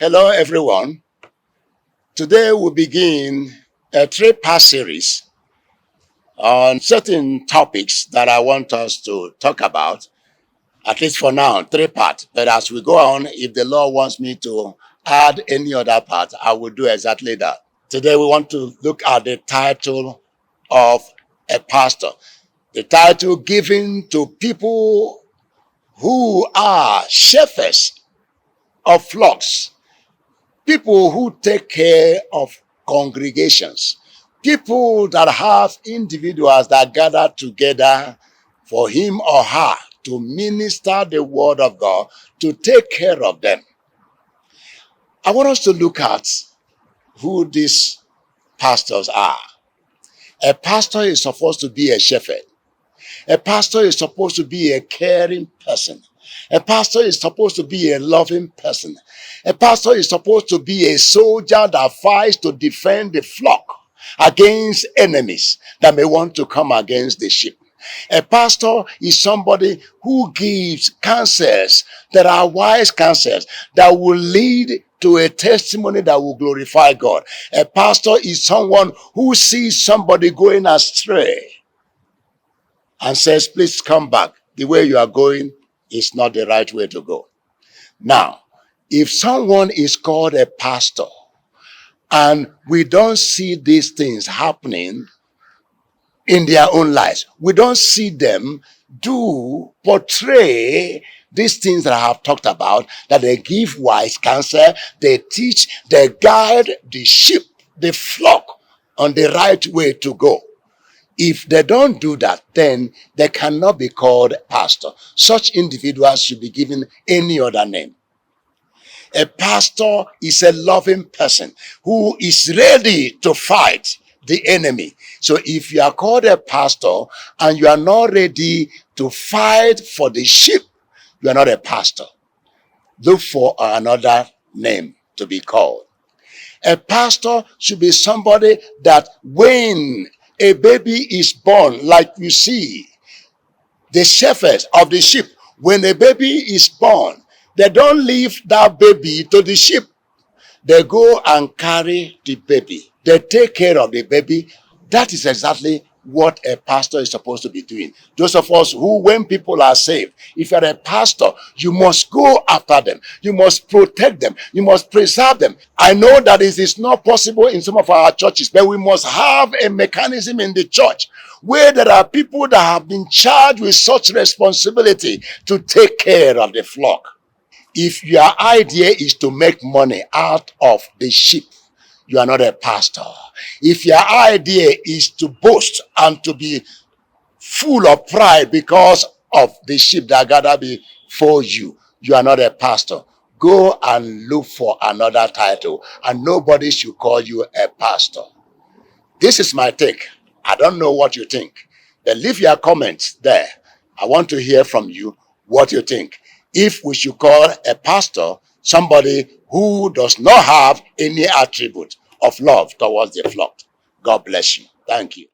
Hello, everyone. Today we begin a three-part series on certain topics that I want us to talk about, at least for now, three parts. But as we go on, if the Lord wants me to add any other part, I will do exactly that. Today we want to look at the title of a pastor, the title given to people who are shepherds of flocks, people who take care of congregations, people that have individuals that gather together for him or her to minister the word of God, to take care of them. I want us to look at who these pastors are. A pastor is supposed to be a shepherd. A pastor is supposed to be a caring person. A pastor is supposed to be a loving person. A pastor is supposed to be a soldier that fights to defend the flock against enemies that may want to come against the sheep. A pastor is somebody who gives counsels that are wise counsels that will lead to a testimony that will glorify God. A pastor is someone who sees somebody going astray and says, please come back. The way you are going is not the right way to go. Now, if someone is called a pastor and we don't see these things happening in their own lives, we don't see them portray these things that I have talked about, that they give wise counsel, they teach, they guide the sheep, the flock on the right way to go. If they don't do that, then they cannot be called pastor. Such individuals should be given any other name. A pastor is a loving person who is ready to fight the enemy. So if you are called a pastor and you are not ready to fight for the sheep, you are not a pastor. Look for another name to be called. A pastor should be somebody that when a baby is born, like you see, the shepherds of the sheep, when a baby is born, they don't leave that baby to the sheep. They go and carry the baby. They take care of the baby. That is exactly what a pastor is supposed to be doing. Those of us who, when people are saved, if you're a pastor, you must go after them. You must protect them. You must preserve them. I know that it is not possible in some of our churches, but we must have a mechanism in the church where there are people that have been charged with such responsibility to take care of the flock. If your idea is to make money out of the sheep, you are not a pastor. If your idea is to boast and to be full of pride because of the sheep that gather before you, you are not a pastor. Go and look for another title, and nobody should call you a pastor. This is my take. I don't know what you think, but leave your comments there. I want to hear from you what you think. If we should call a pastor somebody who does not have any attribute of love towards the flock. God bless you. Thank you.